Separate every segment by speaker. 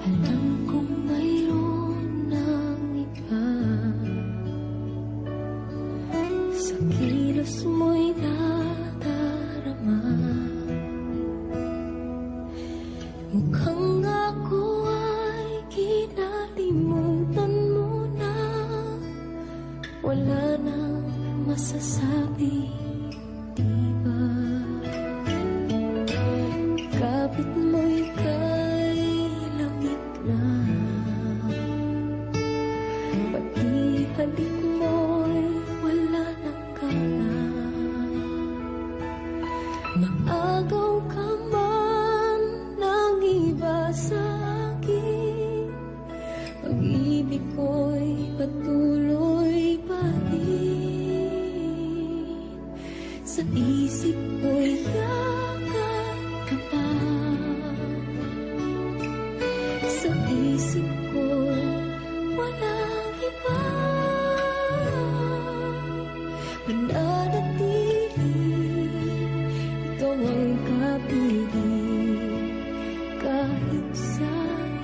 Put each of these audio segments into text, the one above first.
Speaker 1: Alam kong mayroon ng iba, sa kilos mo'y nadarama. Mukhang ako ay kinalimutan mo na, wala nang masasabi, diba? Kapit mo'y kay lamig na, pati halik mo'y wala nang gana. Maagaw ka man ng iba sa akin, pag-ibig ko'y patuloy pa rin. Sa isip ko'y yakap ka pa, sa isip ko'y walang iba. Mananatili, ikaw ang kapiling, kahit sa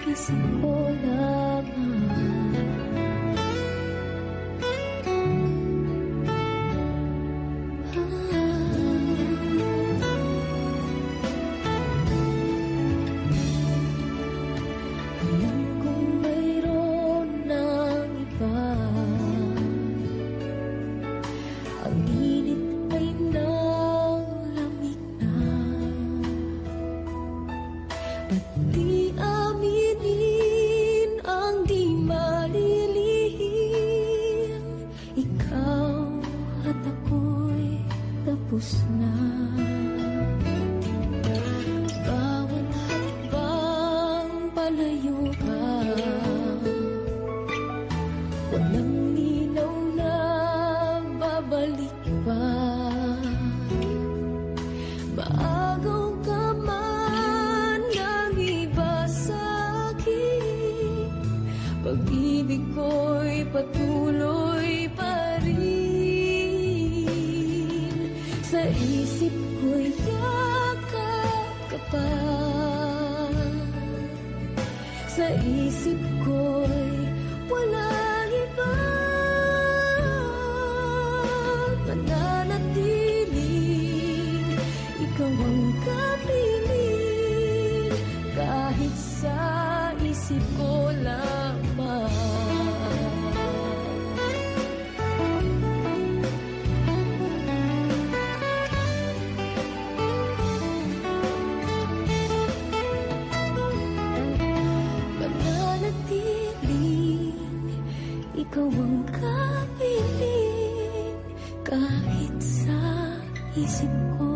Speaker 1: isip ko lamang. Alam kong mayroon ng iba, ang init ay nalamig na. Ba't di aminin ang di malilihim? Ikaw at ako'y tapos na. Bawat hakbang palayo ka, walang linaw na babalik pa. Maagaw ka man ng iba sa akin, pag-ibig ko'y patuloy pa rin. Sa isip ko'y yakap ka pa, sa isip ko'y walang iba. Mananatiling, ikaw ang kapiling, kahit sa isip ko lamang. Mananatiling, ikaw ang kapiling, kahit sa isip ko